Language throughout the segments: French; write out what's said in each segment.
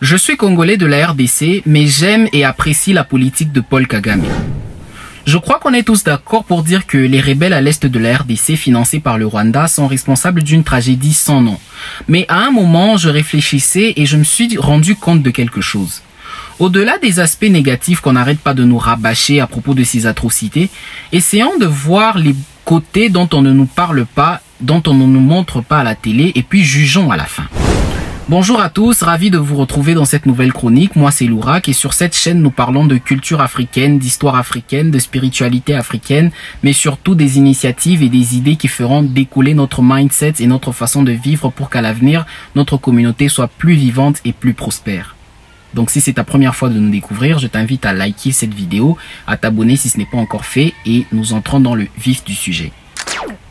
Je suis congolais de la RDC, mais j'aime et apprécie la politique de Paul Kagame. Je crois qu'on est tous d'accord pour dire que les rebelles à l'est de la RDC financés par le Rwanda sont responsables d'une tragédie sans nom. Mais à un moment, je réfléchissais et je me suis rendu compte de quelque chose. Au-delà des aspects négatifs qu'on n'arrête pas de nous rabâcher à propos de ces atrocités, essayons de voir les côtés dont on ne nous parle pas, dont on ne nous montre pas à la télé, et puis jugeons à la fin. Bonjour à tous, ravi de vous retrouver dans cette nouvelle chronique. Moi c'est Lourak et sur cette chaîne nous parlons de culture africaine, d'histoire africaine, de spiritualité africaine, mais surtout des initiatives et des idées qui feront découler notre mindset et notre façon de vivre pour qu'à l'avenir, notre communauté soit plus vivante et plus prospère. Donc si c'est ta première fois de nous découvrir, je t'invite à liker cette vidéo, à t'abonner si ce n'est pas encore fait et nous entrons dans le vif du sujet.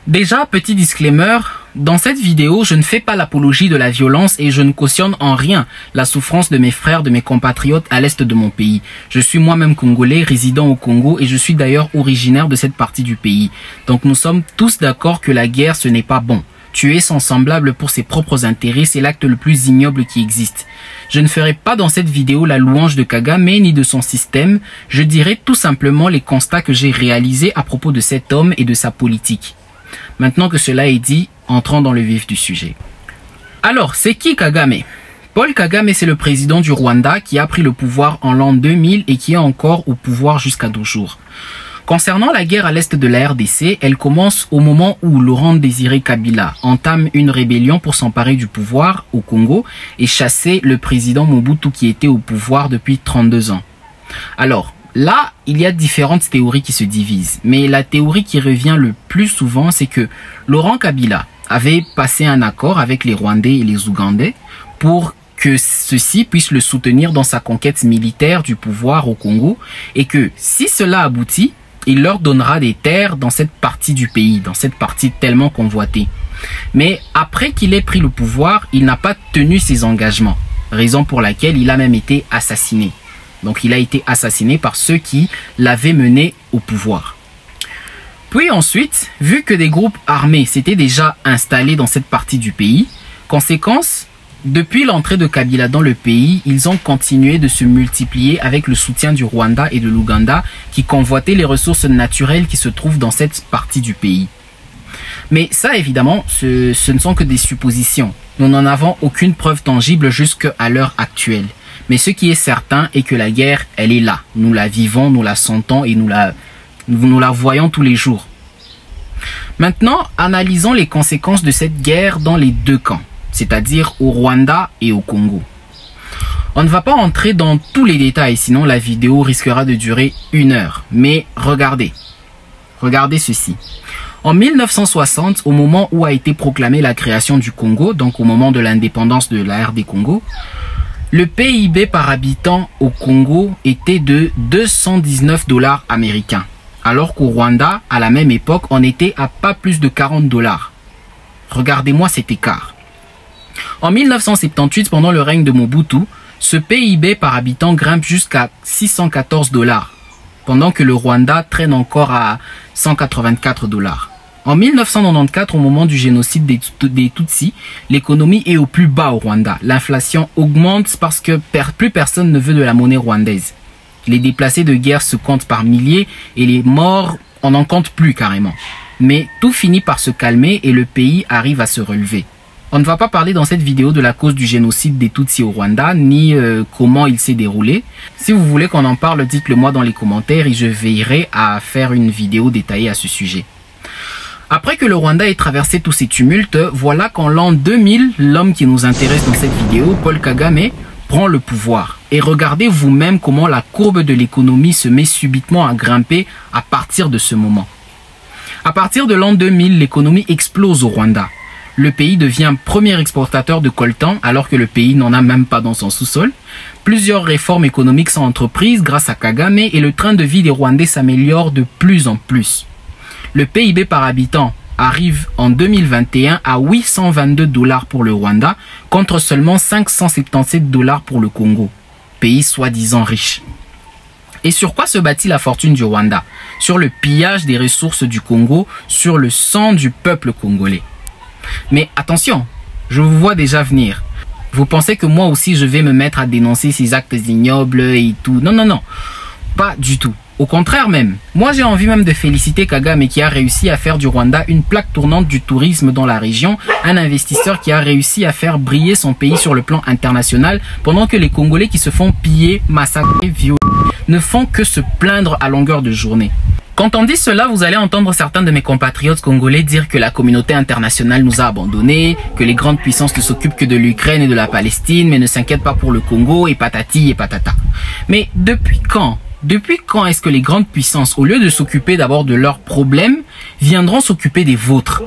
Déjà, petit disclaimer, dans cette vidéo, je ne fais pas l'apologie de la violence et je ne cautionne en rien la souffrance de mes frères, de mes compatriotes à l'est de mon pays. Je suis moi-même congolais, résident au Congo et je suis d'ailleurs originaire de cette partie du pays. Donc nous sommes tous d'accord que la guerre, ce n'est pas bon. Tuer son semblable pour ses propres intérêts, c'est l'acte le plus ignoble qui existe. Je ne ferai pas dans cette vidéo la louange de Kagame ni de son système, je dirai tout simplement les constats que j'ai réalisés à propos de cet homme et de sa politique. Maintenant que cela est dit, entrons dans le vif du sujet. Alors, c'est qui Kagame? Paul Kagame, c'est le président du Rwanda qui a pris le pouvoir en l'an 2000 et qui est encore au pouvoir jusqu'à nos jours. Concernant la guerre à l'est de la RDC, elle commence au moment où Laurent Désiré Kabila entame une rébellion pour s'emparer du pouvoir au Congo et chasser le président Mobutu qui était au pouvoir depuis 32 ans. Alors, là, il y a différentes théories qui se divisent, mais la théorie qui revient le plus souvent, c'est que Laurent Kabila avait passé un accord avec les Rwandais et les Ougandais pour que ceux-ci puissent le soutenir dans sa conquête militaire du pouvoir au Congo et que si cela aboutit, il leur donnera des terres dans cette partie du pays, dans cette partie tellement convoitée. Mais après qu'il ait pris le pouvoir, il n'a pas tenu ses engagements, raison pour laquelle il a même été assassiné. Donc il a été assassiné par ceux qui l'avaient mené au pouvoir. Puis ensuite, vu que des groupes armés s'étaient déjà installés dans cette partie du pays, conséquence, depuis l'entrée de Kabila dans le pays, ils ont continué de se multiplier avec le soutien du Rwanda et de l'Ouganda qui convoitaient les ressources naturelles qui se trouvent dans cette partie du pays. Mais ça, évidemment, ce ne sont que des suppositions. Nous n'en avons aucune preuve tangible jusqu'à l'heure actuelle. Mais ce qui est certain est que la guerre, elle est là. Nous la vivons, nous la sentons et nous la voyons tous les jours. Maintenant, analysons les conséquences de cette guerre dans les deux camps, c'est-à-dire au Rwanda et au Congo. On ne va pas entrer dans tous les détails, sinon la vidéo risquera de durer 1 heure. Mais regardez ceci. En 1960, au moment où a été proclamée la création du Congo, donc au moment de l'indépendance de la RD Congo, le PIB par habitant au Congo était de 219 $ américains, alors qu'au Rwanda, à la même époque, on était à pas plus de 40 $. Regardez-moi cet écart. En 1978, pendant le règne de Mobutu, ce PIB par habitant grimpe jusqu'à 614 $, pendant que le Rwanda traîne encore à 184 $. En 1994, au moment du génocide des Tutsis, l'économie est au plus bas au Rwanda. L'inflation augmente parce que plus personne ne veut de la monnaie rwandaise. Les déplacés de guerre se comptent par milliers et les morts, on n'en compte plus carrément. Mais tout finit par se calmer et le pays arrive à se relever. On ne va pas parler dans cette vidéo de la cause du génocide des Tutsis au Rwanda, ni comment il s'est déroulé. Si vous voulez qu'on en parle, dites-le moi dans les commentaires et je veillerai à faire une vidéo détaillée à ce sujet. Après que le Rwanda ait traversé tous ces tumultes, voilà qu'en l'an 2000, l'homme qui nous intéresse dans cette vidéo, Paul Kagame, prend le pouvoir. Et regardez vous-même comment la courbe de l'économie se met subitement à grimper à partir de ce moment. À partir de l'an 2000, l'économie explose au Rwanda. Le pays devient premier exportateur de coltan alors que le pays n'en a même pas dans son sous-sol. Plusieurs réformes économiques sont entreprises grâce à Kagame et le train de vie des Rwandais s'améliore de plus en plus. Le PIB par habitant arrive en 2021 à 822 $ pour le Rwanda contre seulement 577 $ pour le Congo, pays soi-disant riche. Et sur quoi se bâtit la fortune du Rwanda? Sur le pillage des ressources du Congo, sur le sang du peuple congolais. Mais attention, je vous vois déjà venir. Vous pensez que moi aussi je vais me mettre à dénoncer ces actes ignobles et tout? Non, non, non. Pas du tout. Au contraire même. Moi j'ai envie même de féliciter Kagame qui a réussi à faire du Rwanda une plaque tournante du tourisme dans la région. Un investisseur qui a réussi à faire briller son pays sur le plan international pendant que les Congolais qui se font piller, massacrer, violer ne font que se plaindre à longueur de journée. Quand on dit cela, vous allez entendre certains de mes compatriotes congolais dire que la communauté internationale nous a abandonnés, que les grandes puissances ne s'occupent que de l'Ukraine et de la Palestine, mais ne s'inquiètent pas pour le Congo et patati et patata. Mais depuis quand est-ce que les grandes puissances, au lieu de s'occuper d'abord de leurs problèmes, viendront s'occuper des vôtres?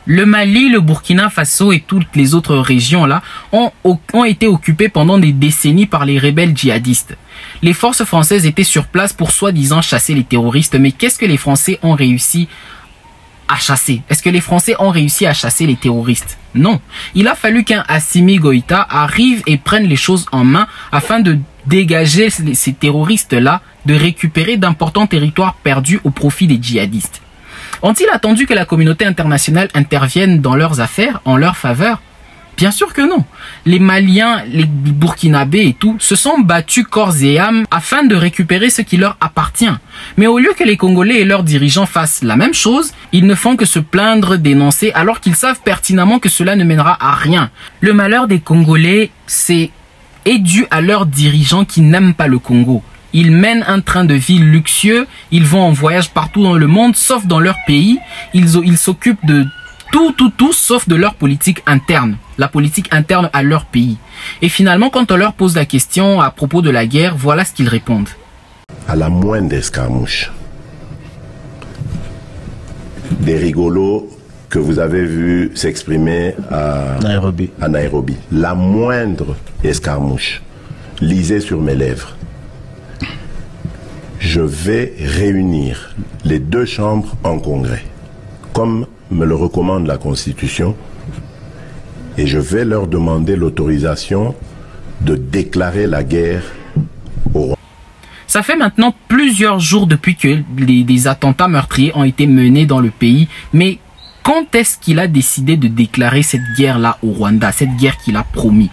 Le Mali, le Burkina Faso et toutes les autres régions là ont été occupées pendant des décennies par les rebelles djihadistes. Les forces françaises étaient sur place pour soi-disant chasser les terroristes, mais qu'est-ce que les Français ont réussi à chasser? Est-ce que les Français ont réussi à chasser les terroristes? Non. Il a fallu qu'un Assimi Goïta arrive et prenne les choses en main afin de dégager ces terroristes-là, de récupérer d'importants territoires perdus au profit des djihadistes. Ont-ils attendu que la communauté internationale intervienne dans leurs affaires, en leur faveur? Bien sûr que non. Les Maliens, les Burkinabés et tout se sont battus corps et âme afin de récupérer ce qui leur appartient. Mais au lieu que les Congolais et leurs dirigeants fassent la même chose, ils ne font que se plaindre, dénoncer, alors qu'ils savent pertinemment que cela ne mènera à rien. Le malheur des Congolais, est dû à leurs dirigeants qui n'aiment pas le Congo. Ils mènent un train de vie luxueux, ils vont en voyage partout dans le monde, sauf dans leur pays. Ils s'occupent de tout, sauf de leur politique interne. La politique interne à leur pays. Et finalement, quand on leur pose la question à propos de la guerre, voilà ce qu'ils répondent. À la moindre escarmouche, des rigolos que vous avez vu s'exprimer à Nairobi. La moindre escarmouche, lisez sur mes lèvres. Je vais réunir les deux chambres en congrès, comme me le recommande la Constitution, et je vais leur demander l'autorisation de déclarer la guerre au Rwanda. Ça fait maintenant plusieurs jours depuis que des attentats meurtriers ont été menés dans le pays, mais quand est-ce qu'il a décidé de déclarer cette guerre-là au Rwanda, cette guerre qu'il a promis?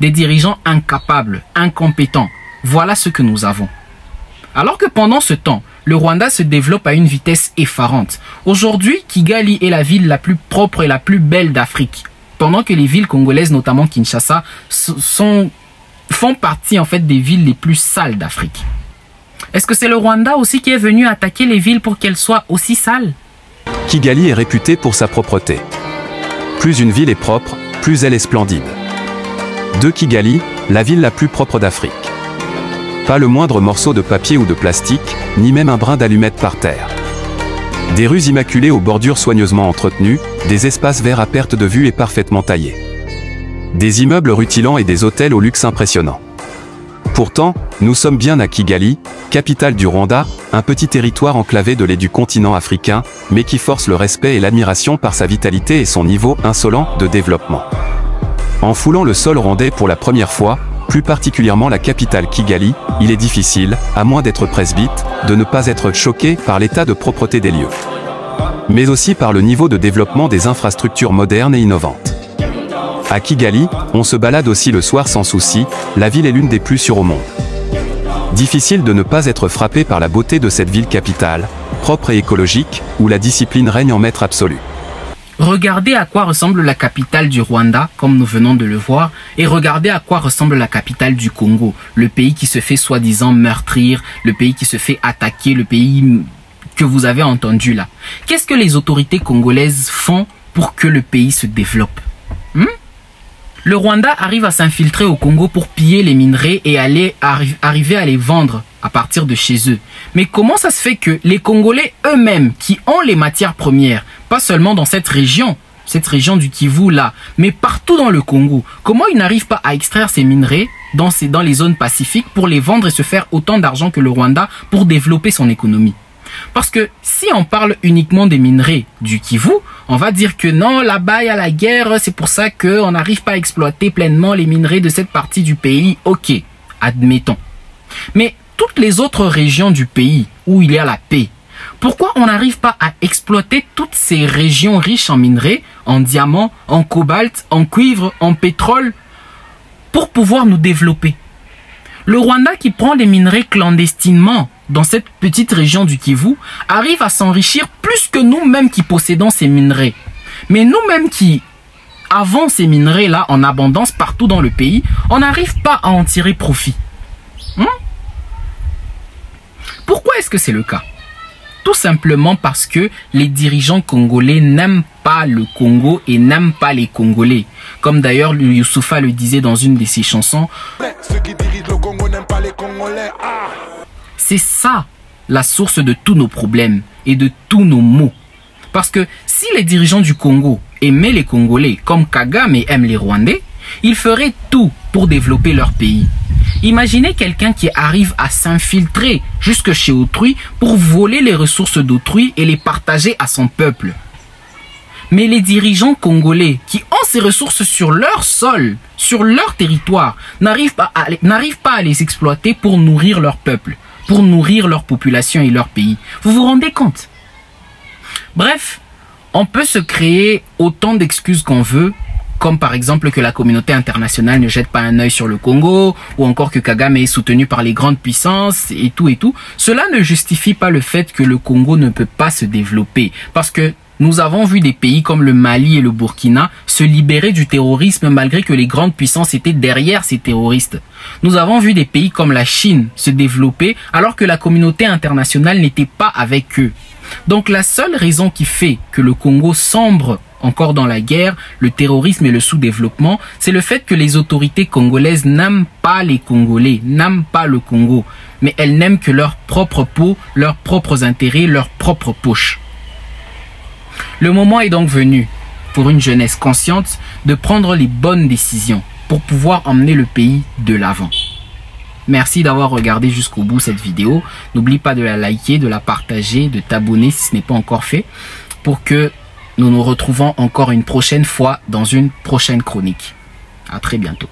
Des dirigeants incapables, incompétents, voilà ce que nous avons. Alors que pendant ce temps, le Rwanda se développe à une vitesse effarante. Aujourd'hui, Kigali est la ville la plus propre et la plus belle d'Afrique. Pendant que les villes congolaises, notamment Kinshasa, font partie en fait des villes les plus sales d'Afrique. Est-ce que c'est le Rwanda aussi qui est venu attaquer les villes pour qu'elles soient aussi sales? Kigali est réputée pour sa propreté. Plus une ville est propre, plus elle est splendide. De Kigali, la ville la plus propre d'Afrique. Pas le moindre morceau de papier ou de plastique, ni même un brin d'allumette par terre. Des rues immaculées aux bordures soigneusement entretenues, des espaces verts à perte de vue et parfaitement taillés. Des immeubles rutilants et des hôtels au luxe impressionnant. Pourtant, nous sommes bien à Kigali, capitale du Rwanda, un petit territoire enclavé de lait du continent africain, mais qui force le respect et l'admiration par sa vitalité et son niveau insolent de développement. En foulant le sol rwandais pour la première fois, plus particulièrement la capitale Kigali, il est difficile, à moins d'être presbyte, de ne pas être choqué par l'état de propreté des lieux. Mais aussi par le niveau de développement des infrastructures modernes et innovantes. À Kigali, on se balade aussi le soir sans souci, la ville est l'une des plus sûres au monde. Difficile de ne pas être frappé par la beauté de cette ville capitale, propre et écologique, où la discipline règne en maître absolu. Regardez à quoi ressemble la capitale du Rwanda, comme nous venons de le voir, et regardez à quoi ressemble la capitale du Congo, le pays qui se fait soi-disant meurtrir, le pays qui se fait attaquer, le pays que vous avez entendu là. Qu'est-ce que les autorités congolaises font pour que le pays se développe? Le Rwanda arrive à s'infiltrer au Congo pour piller les minerais et arriver à les vendre à partir de chez eux. Mais comment ça se fait que les Congolais eux-mêmes, qui ont les matières premières, pas seulement dans cette région du Kivu là, mais partout dans le Congo, comment ils n'arrivent pas à extraire ces minerais dans les zones pacifiques pour les vendre et se faire autant d'argent que le Rwanda pour développer son économie? Parce que si on parle uniquement des minerais du Kivu, on va dire que non, là-bas il y a la guerre, c'est pour ça qu'on n'arrive pas à exploiter pleinement les minerais de cette partie du pays. Ok, admettons. Mais toutes les autres régions du pays où il y a la paix, pourquoi on n'arrive pas à exploiter toutes ces régions riches en minerais, en diamants, en cobalt, en cuivre, en pétrole, pour pouvoir nous développer. Le Rwanda qui prend des minerais clandestinement dans cette petite région du Kivu arrive à s'enrichir plus que nous-mêmes qui possédons ces minerais. Mais nous-mêmes qui avons ces minerais-là en abondance partout dans le pays, on n'arrive pas à en tirer profit. Pourquoi est-ce que c'est le cas? Tout simplement parce que les dirigeants congolais n'aiment pas le Congo et n'aiment pas les Congolais. Comme d'ailleurs Youssoupha le disait dans une de ses chansons. Ceux qui dirigent le Congo n'aiment pas les Congolais. C'est ça la source de tous nos problèmes et de tous nos maux. Parce que si les dirigeants du Congo aimaient les Congolais comme Kagame aime les Rwandais, ils feraient tout pour développer leur pays. Imaginez quelqu'un qui arrive à s'infiltrer jusque chez autrui pour voler les ressources d'autrui et les partager à son peuple. Mais les dirigeants congolais qui ont ces ressources sur leur sol, sur leur territoire, n'arrivent pas à les exploiter pour nourrir leur peuple, pour nourrir leur population et leur pays. Vous vous rendez compte? Bref, on peut se créer autant d'excuses qu'on veut, comme par exemple que la communauté internationale ne jette pas un œil sur le Congo, ou encore que Kagame est soutenu par les grandes puissances, et tout. Cela ne justifie pas le fait que le Congo ne peut pas se développer, parce que nous avons vu des pays comme le Mali et le Burkina se libérer du terrorisme malgré que les grandes puissances étaient derrière ces terroristes. Nous avons vu des pays comme la Chine se développer alors que la communauté internationale n'était pas avec eux. Donc la seule raison qui fait que le Congo sombre encore dans la guerre, le terrorisme et le sous-développement, c'est le fait que les autorités congolaises n'aiment pas les Congolais, n'aiment pas le Congo, mais elles n'aiment que leur propre peau, leurs propres intérêts, leur propre poche. Le moment est donc venu, pour une jeunesse consciente, de prendre les bonnes décisions pour pouvoir emmener le pays de l'avant. Merci d'avoir regardé jusqu'au bout cette vidéo. N'oublie pas de la liker, de la partager, de t'abonner si ce n'est pas encore fait, pour que nous nous retrouvons encore une prochaine fois dans une prochaine chronique. À très bientôt.